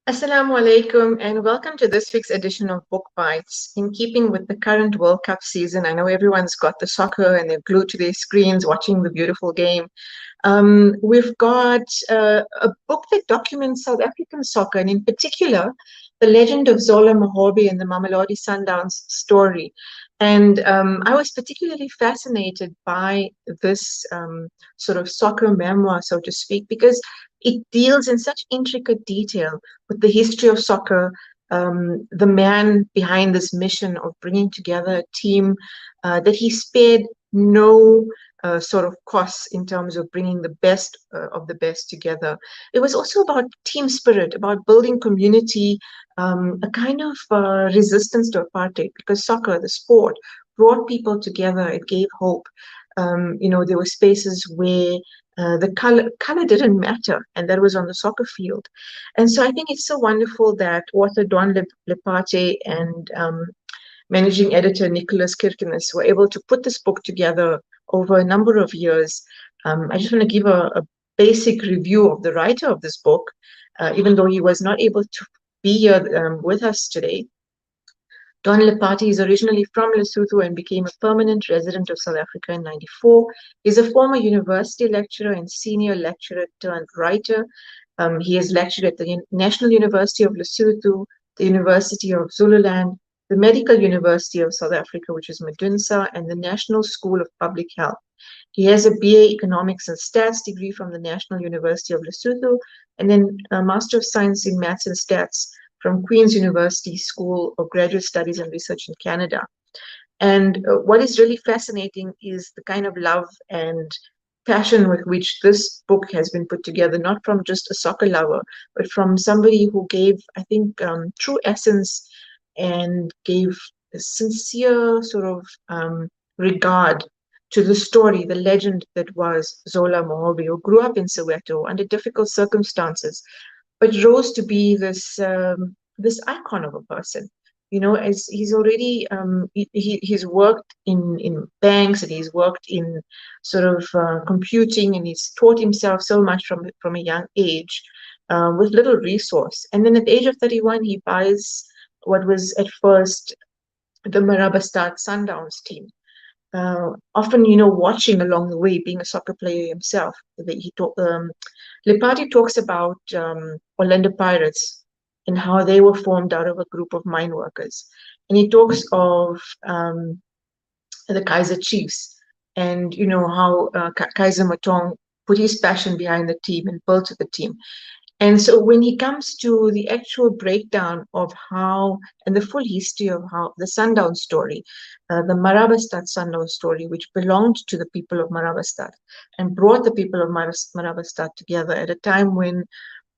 Assalamu alaikum and welcome to this week's edition of Book Bites. In keeping with the current World Cup season, I know everyone's got the soccer and they're glued to their screens watching the beautiful game. We've got a book that documents South African soccer, and in particular, the legend of Zola Mahobe and the Mamelodi Sundowns story. And I was particularly fascinated by this sort of soccer memoir, so to speak, because it deals in such intricate detail with the history of soccer, the man behind this mission of bringing together a team that he spared no sort of costs in terms of bringing the best of the best together. It was also about team spirit, about building community, a kind of resistance to apartheid, because soccer, the sport, brought people together. It gave hope. There were spaces where the color didn't matter, and that was on the soccer field. And so I think it's so wonderful that author Don Lepate and managing editor Nicholas Kirkenes were able to put this book together over a number of years. I just want to give a basic review of the writer of this book, even though he was not able to be here with us today. Don Lepati is originally from Lesotho and became a permanent resident of South Africa in '94. He's a former university lecturer and senior lecturer turned writer. He has lectured at the National University of Lesotho, the University of Zululand, the Medical University of South Africa, which is Medunsa, and the National School of Public Health. He has a BA Economics and Stats degree from the National University of Lesotho, and then a Master of Science in Maths and Stats from Queen's University School of Graduate Studies and Research in Canada. And what is really fascinating is the kind of love and passion with which this book has been put together, not from just a soccer lover, but from somebody who gave, I think, true essence and gave a sincere sort of regard to the story, the legend that was Zola Mahobe, who grew up in Soweto under difficult circumstances, but rose to be this icon of a person. As he's already he's worked in banks, and he's worked in sort of computing, and he's taught himself so much from a young age with little resource. And then at the age of 31, he buys what was at first the Marabastad Sundowns team. Often, watching along the way, being a soccer player himself. Lipati talks about Orlando Pirates and how they were formed out of a group of mine workers. And he talks of the Kaiser Chiefs and, how Kaiser Matong put his passion behind the team and built the team. And so when he comes to the actual breakdown of how, and the full history of how the Sundown story, the Marabastad Sundown story, which belonged to the people of Marabastad and brought the people of Marabastad together at a time when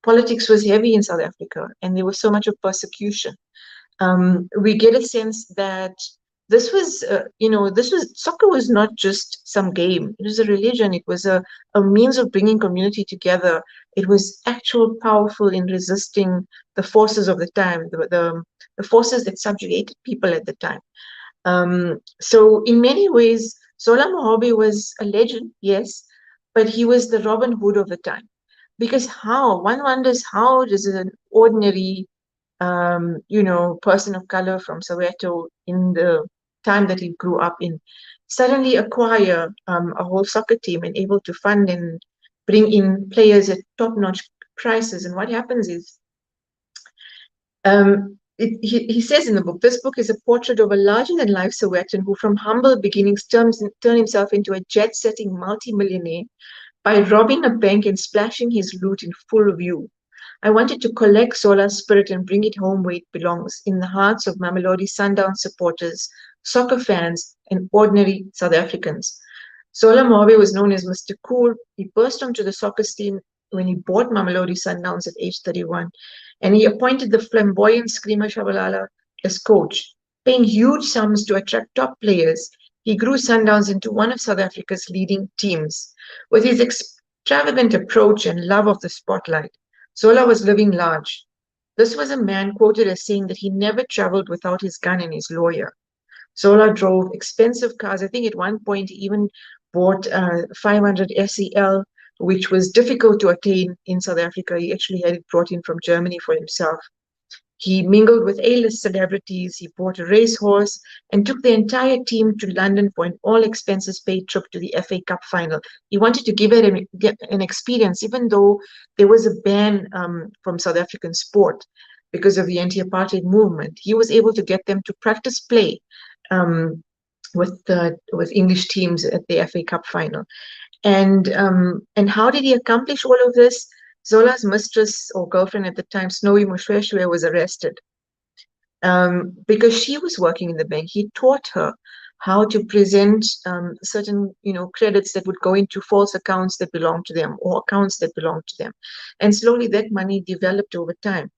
politics was heavy in South Africa and there was so much of persecution. We get a sense that soccer was not just some game. It was a religion. It was a means of bringing community together. It was actual powerful in resisting the forces of the time, the forces that subjugated people at the time. So in many ways, Zola Mahobe was a legend, yes, but he was the Robin Hood of the time. Because one wonders, how does an ordinary, person of color from Soweto in the time that he grew up in suddenly acquire a whole soccer team and able to fund and bring in players at top-notch prices? And what happens is, he says in the book, this book is a portrait of a larger-than-life Sowetan who from humble beginnings turned himself into a jet-setting multi-millionaire by robbing a bank and splashing his loot in full view. I wanted to collect Zola's spirit and bring it home where it belongs, in the hearts of Mamelodi Sundowns supporters, soccer fans, and ordinary South Africans. Zola Mahobe was known as Mr. Cool. He burst onto the soccer scene when he bought Mamelodi Sundowns at age 31, and he appointed the flamboyant Screamer Tshabalala as coach, paying huge sums to attract top players. He grew Sundowns into one of South Africa's leading teams. With his extravagant approach and love of the spotlight, Zola was living large. This was a man quoted as saying that he never traveled without his gun and his lawyer. Zola drove expensive cars. I think at one point he even bought 500 SEL which was difficult to attain in South Africa. He actually had it brought in from Germany for himself. He mingled with A-list celebrities. He bought a racehorse and took the entire team to London for an all-expenses-paid trip to the FA Cup final. He wanted to give it an experience, even though there was a ban from South African sport because of the anti-apartheid movement. He was able to get them to practice play with English teams at the FA Cup final. And how did he accomplish all of this? Zola's mistress or girlfriend at the time, Snowy Mushweshwe, was arrested because she was working in the bank. He taught her how to present certain, credits that would go into false accounts that belonged to them or accounts that belonged to them. And slowly that money developed over time.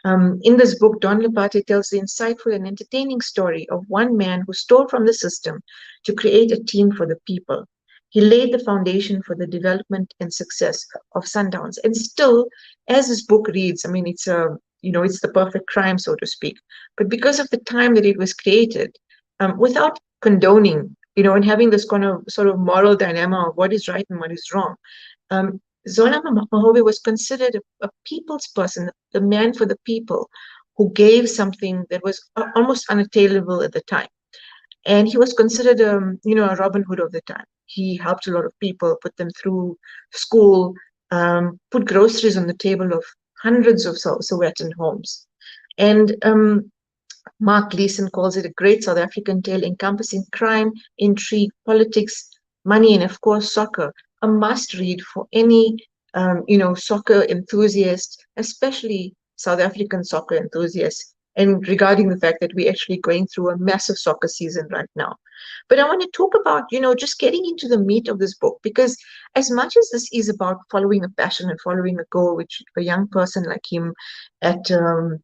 In this book, Don Lopate tells the insightful and entertaining story of one man who stole from the system to create a team for the people. He laid the foundation for the development and success of Sundowns. And still, as this book reads, I mean, it's the perfect crime, so to speak. But because of the time that it was created, without condoning, and having this kind of sort of moral dilemma of what is right and what is wrong, Zola Mahobe was considered a people's person, the man for the people, who gave something that was almost unattainable at the time. And he was considered, a Robin Hood of the time. He helped a lot of people, put them through school, put groceries on the table of hundreds of Sowetan homes. And Mark Gleason calls it a great South African tale encompassing crime, intrigue, politics, money, and of course, soccer. A must read for any, soccer enthusiast, especially South African soccer enthusiasts. And regarding the fact that we're actually going through a massive soccer season right now. But I want to talk about, just getting into the meat of this book, because as much as this is about following a passion and following a goal, which a young person like him at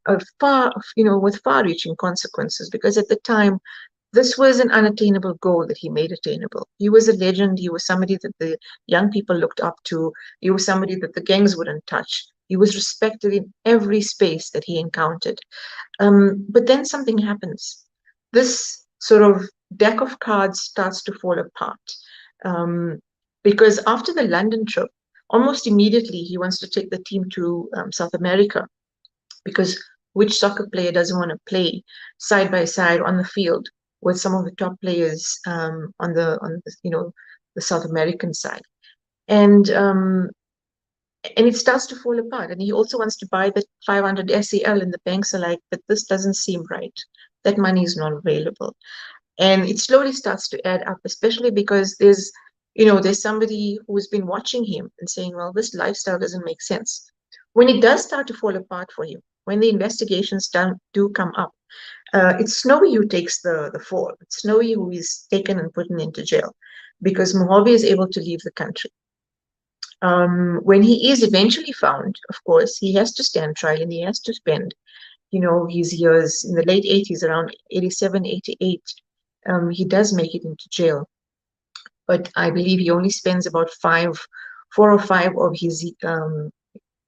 with far-reaching consequences, because at the time, this was an unattainable goal that he made attainable. He was a legend. He was somebody that the young people looked up to. He was somebody that the gangs wouldn't touch. He was respected in every space that he encountered. But then something happens. This sort of deck of cards starts to fall apart. Because after the London trip, almost immediately he wants to take the team to South America. Because which soccer player doesn't want to play side by side on the field with some of the top players on the South American side? And it starts to fall apart. And he also wants to buy the 500 SEL, and the banks are like, but this doesn't seem right. That money is not available. And it slowly starts to add up, especially because there's somebody who's been watching him and saying, well, this lifestyle doesn't make sense. When it does start to fall apart for him, when the investigations do come up, it's Snowy who takes the fall. It's Snowy who is taken and put into jail because Mahobe is able to leave the country. When he is eventually found, of course, he has to stand trial and he has to spend, his years in the late 80s, around 87, 88. He does make it into jail. But I believe he only spends about 4 or 5 of his,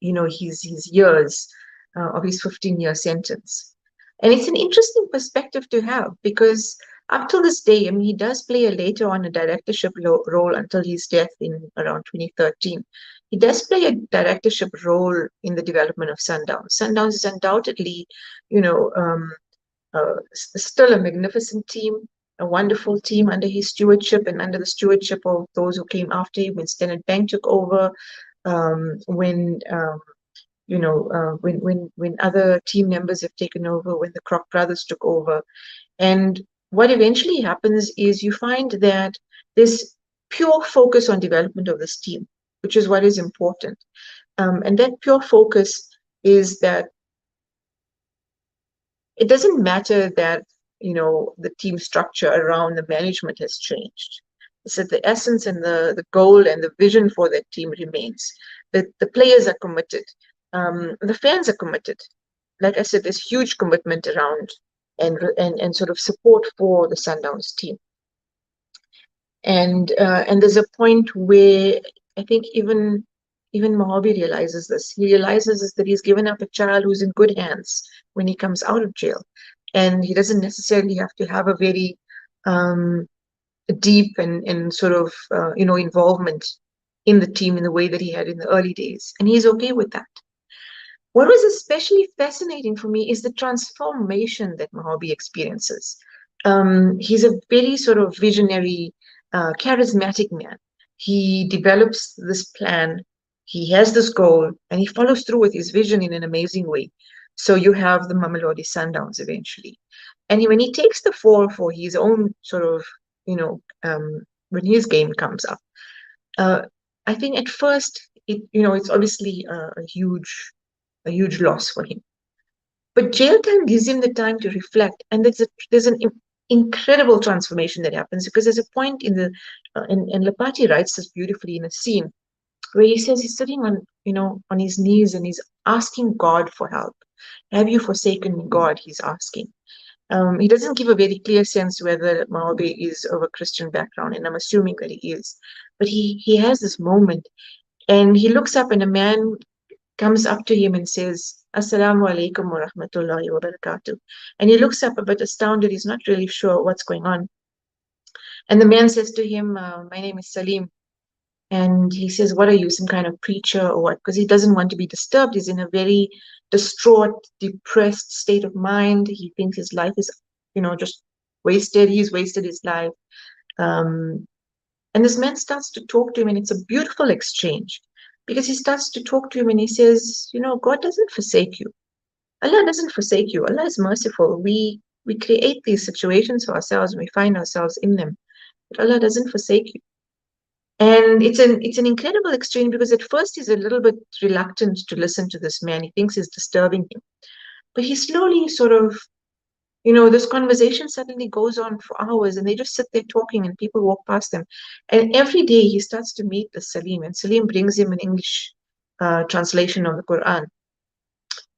his years of his 15-year sentence. And it's an interesting perspective to have because up till this day, I mean, he does play later on a directorship role until his death in around 2013. He does play a directorship role in the development of Sundowns. Sundowns is undoubtedly, still a magnificent team, a wonderful team under his stewardship and under the stewardship of those who came after him. When Standard Bank took over, when other team members have taken over, when the Kroc brothers took over. And what eventually happens is you find that there's pure focus on development of this team, which is what is important. And that pure focus is that it doesn't matter that, the team structure around the management has changed. It's that the essence and the goal and the vision for that team remains. The players are committed. The fans are committed. Like I said, there's huge commitment around and sort of support for the Sundowns team. And there's a point where I think even Mahobe realizes this. He realizes that he's given up a child who's in good hands when he comes out of jail. And he doesn't necessarily have to have a very deep and sort of, involvement in the team in the way that he had in the early days, and he's okay with that. What was especially fascinating for me is the transformation that Mahobe experiences. He's a very sort of visionary, charismatic man. He develops this plan, he has this goal, and he follows through with his vision in an amazing way. So you have the Mamelodi Sundowns eventually. And when he takes the fall for his own sort of, when his game comes up, uh, I think at first, it's obviously a huge loss for him. But jail time gives him the time to reflect, and there's an incredible transformation that happens because there's a point in the and Lapati writes this beautifully in a scene where he says he's sitting on his knees and he's asking God for help. Have you forsaken me, God? He's asking. He doesn't give a very clear sense whether Mahobe is of a Christian background, and I'm assuming that he is. But he has this moment, and he looks up, and a man comes up to him and says, Assalamu alaikum wa rahmatullahi wa barakatuh. And he looks up a bit astounded. He's not really sure what's going on. And the man says to him, My name is Salim. And he says, What are you, some kind of preacher or what? Because he doesn't want to be disturbed. He's in a very distraught, depressed state of mind. He thinks his life is, just wasted. He's wasted his life. Um, and this man starts to talk to him, and it's a beautiful exchange because he starts to talk to him and he says, God doesn't forsake you. Allah doesn't forsake you. Allah is merciful. We create these situations for ourselves and we find ourselves in them. But Allah doesn't forsake you. And it's an incredible exchange because at first he's a little bit reluctant to listen to this man. He thinks he's disturbing him. But he slowly sort of, this conversation suddenly goes on for hours and they just sit there talking and people walk past them. And every day he starts to meet the Salim, and Salim brings him an English translation of the Quran.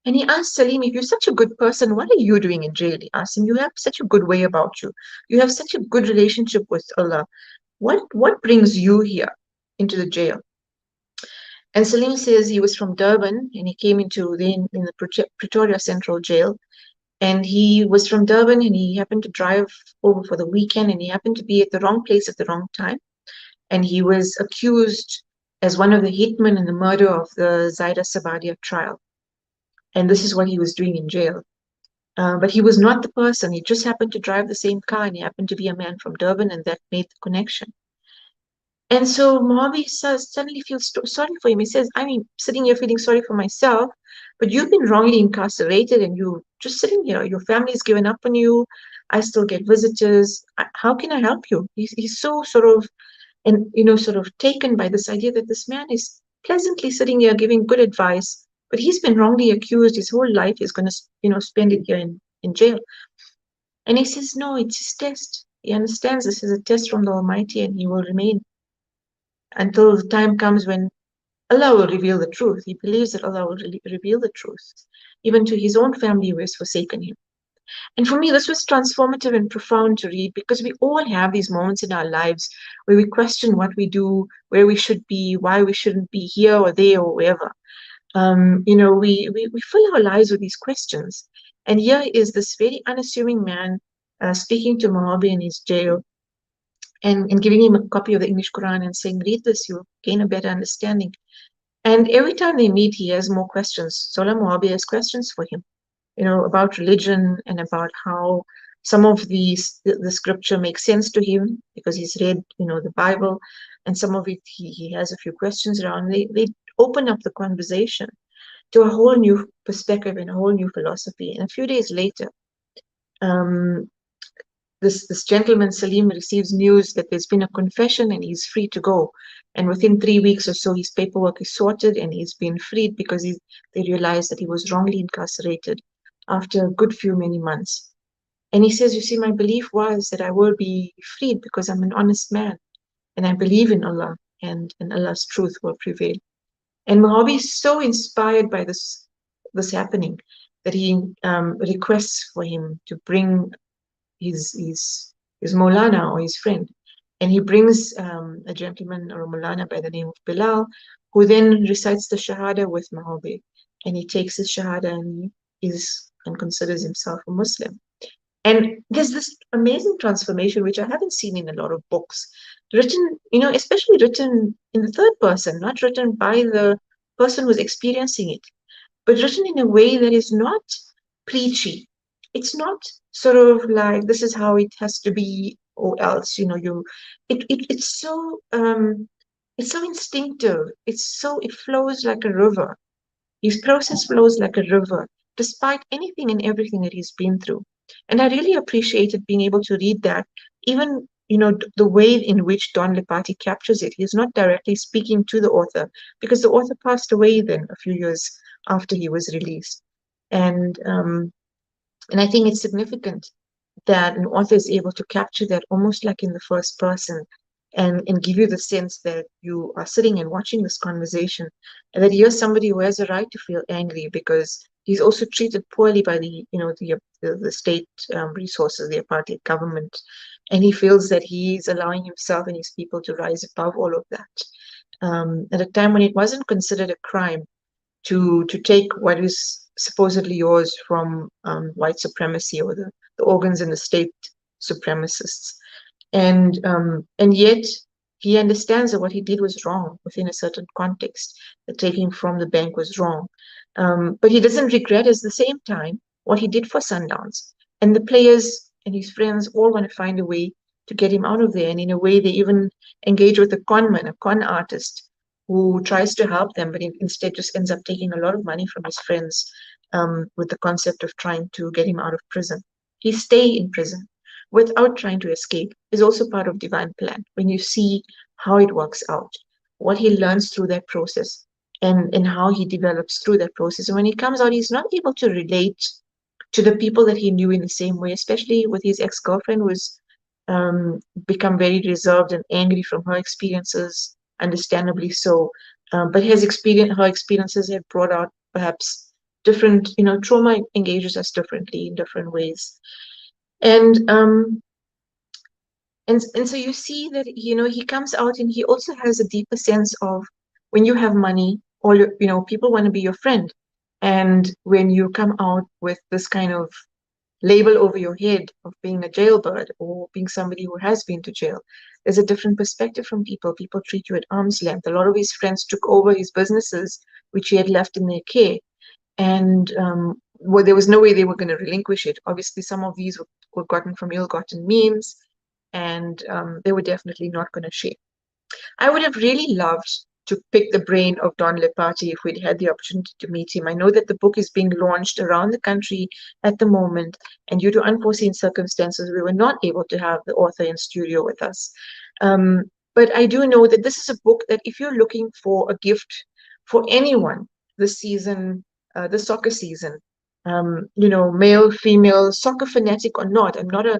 And he asks Salim, if you're such a good person, what are you doing in jail? He asks him, you have such a good way about you. You have such a good relationship with Allah. What brings you here into the jail? And Salim says he was from Durban and he came in the Pretoria Central Jail. And he was from Durban and he happened to drive over for the weekend and he happened to be at the wrong place at the wrong time. And he was accused as one of the hitmen in the murder of the Zaida Sabadia trial. And this is what he was doing in jail. But he was not the person. He just happened to drive the same car and he happened to be a man from Durban, and that made the connection. And so Mahobe suddenly feels sorry for him. He says, I'm sitting here feeling sorry for myself, but you've been wrongly incarcerated and you just sitting here. Your family's given up on you. I still get visitors. How can I help you? He's so sort of, and sort of taken by this idea that this man is pleasantly sitting here giving good advice, but he's been wrongly accused. His whole life is going to, spend it here in jail. And he says, no, it's his test. He understands this is a test from the Almighty and he will remain until the time comes when Allah will reveal the truth. He believes that Allah will reveal the truth, even to his own family who has forsaken him. And for me, this was transformative and profound to read because we all have these moments in our lives where we question what we do, where we should be, why we shouldn't be here or there or wherever. We fill our lives with these questions. And here is this very unassuming man speaking to Mahobe in his jail and giving him a copy of the English Quran and saying, read this, you'll gain a better understanding. And every time they meet, he has more questions. Zola Mahobe has questions for him, about religion and about how some of the scripture makes sense to him because he's read, the Bible, and some of it he has a few questions around. They open up the conversation to a whole new perspective and a whole new philosophy. And a few days later, this gentleman Salim receives news that there's been a confession and he's free to go. And within 3 weeks or so, his paperwork is sorted and he's been freed because they realized that he was wrongly incarcerated after a good few many months. And he says, you see, my belief was that I will be freed because I'm an honest man and I believe in Allah and Allah's truth will prevail. And Mahobe is so inspired by this happening that he requests for him to bring his Maulana or his friend. And he brings a gentleman or a Maulana by the name of Bilal, who then recites the Shahada with Mahobe. And he takes his Shahada and and considers himself a Muslim. And there's this amazing transformation, which I haven't seen in a lot of books. written, especially written in the third person, not written by the person who's experiencing it, but written in a way that is not preachy. It's not sort of like this is how it has to be, or else, it's so instinctive. It flows like a river. His process flows like a river, despite anything and everything that he's been through. And I really appreciated being able to read that, even the way in which Don Lipati captures it. He's not directly speaking to the author because the author passed away then a few years after he was released. And and I think it's significant that an author is able to capture that almost like in the first person, and give you the sense that you are sitting and watching this conversation, and that you're somebody who has a right to feel angry because he's also treated poorly by the state resources, the apartheid government, and he feels that he's allowing himself and his people to rise above all of that, at a time when it wasn't considered a crime to take what is supposedly yours from white supremacy, or the organs in the state supremacists. And yet he understands that what he did was wrong within a certain context, that taking from the bank was wrong. But he doesn't regret at the same time what he did for Sundowns. And the players and his friends all want to find a way to get him out of there. And in a way, they even engage with a conman, a con artist, who tries to help them, but instead just ends up taking a lot of money from his friends, with the concept of trying to get him out of prison. He stay in prison without trying to escape is also part of divine plan. When you see how it works out, what he learns through that process, and how he develops through that process. And when he comes out, he's not able to relate to the people that he knew in the same way, especially with his ex-girlfriend, who's um, become very reserved and angry from her experiences, understandably so. But her experiences have brought out perhaps different, trauma engages us differently in different ways. And and so you see that he comes out, and he also has a deeper sense of, when you have money, all people want to be your friend, and when you come out with this kind of label over your head of being a jailbird or being somebody who has been to jail, there's a different perspective from people treat you at arm's length. A lot of his friends took over his businesses which he had left in their care, and well, there was no way they were going to relinquish it. Obviously, some of these were gotten from ill-gotten means, and they were definitely not going to share. I would have really loved to pick the brain of Don Lepati if we'd had the opportunity to meet him. I know that the book is being launched around the country at the moment, and due to unforeseen circumstances, we were not able to have the author in studio with us. Um, but I do know that this is a book that if you're looking for a gift for anyone this season, the soccer season, male, female, soccer fanatic or not, I'm not a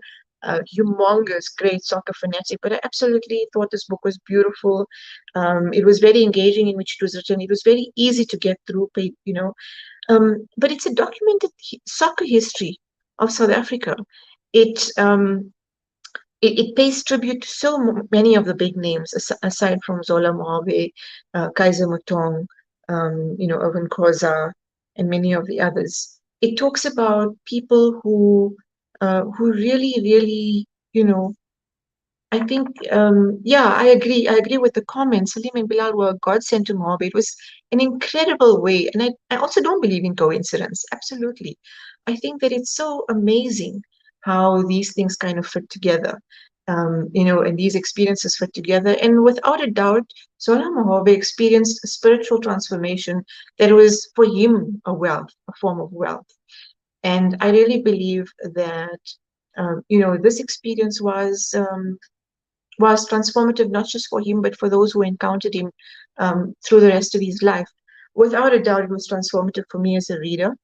humongous, great soccer fanatic, but I absolutely thought this book was beautiful. It was very engaging in which it was written. It was very easy to get through, but it's a documented soccer history of South Africa. It it pays tribute to so many of the big names, aside from Zola Mahobe, Kaiser Mutong, Irvin Khoza, and many of the others. It talks about people who really, really, you know, I think, yeah, I agree. I agree with the comments. Salim and Bilal were a godsend to Moab. It was an incredible way. And I also don't believe in coincidence. Absolutely. I think that it's so amazing how these things kind of fit together, and these experiences fit together. And without a doubt, Zola Mahobe experienced a spiritual transformation that was for him a form of wealth. And I really believe that, this experience was transformative, not just for him, but for those who encountered him through the rest of his life. Without a doubt, it was transformative for me as a reader.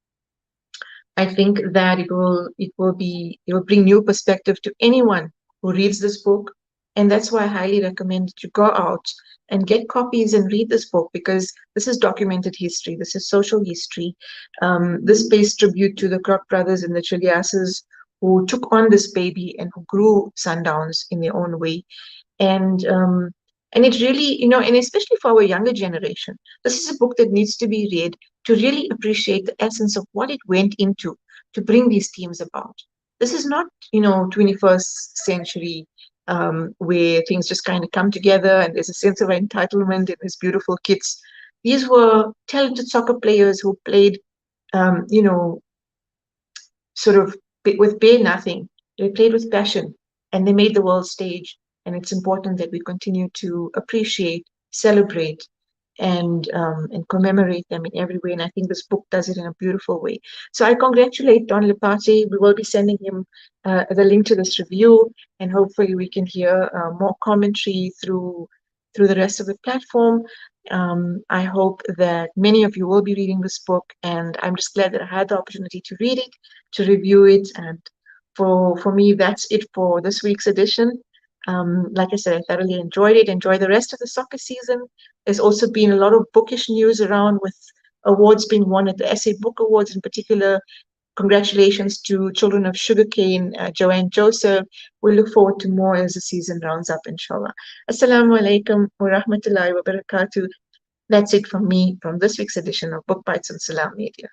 I think that it will bring new perspective to anyone who reads this book, and that's why I highly recommend that you go out and get copies and read this book, because this is documented history. This is social history. This pays tribute to the Krok brothers and the Chiliasses who took on this baby and who grew Sundowns in their own way. And um, and it really, and especially for our younger generation, this is a book that needs to be read to really appreciate the essence of what it went into to bring these teams about. This is not, 21st century, where things just kind of come together and there's a sense of entitlement in these beautiful kids. These were talented soccer players who played, you know, sort of with bare nothing. They played with passion and they made the world stage. And it's important that we continue to appreciate, celebrate, and commemorate them in every way. And I think this book does it in a beautiful way. So I congratulate Don Lipati. We will be sending him the link to this review, and hopefully we can hear more commentary through the rest of the platform. I hope that many of you will be reading this book, and I'm just glad that I had the opportunity to read it, to review it, and for me, that's it for this week's edition. Like I said, I thoroughly enjoyed it. Enjoy the rest of the soccer season. There's also been a lot of bookish news around with awards being won at the SA Book Awards in particular. Congratulations to Children of Sugarcane, Joanne Joseph. We look forward to more as the season rounds up, inshallah. Assalamu alaikum wa rahmatullahi wa barakatuh. That's it from me from this week's edition of Book Bites on Salam Media.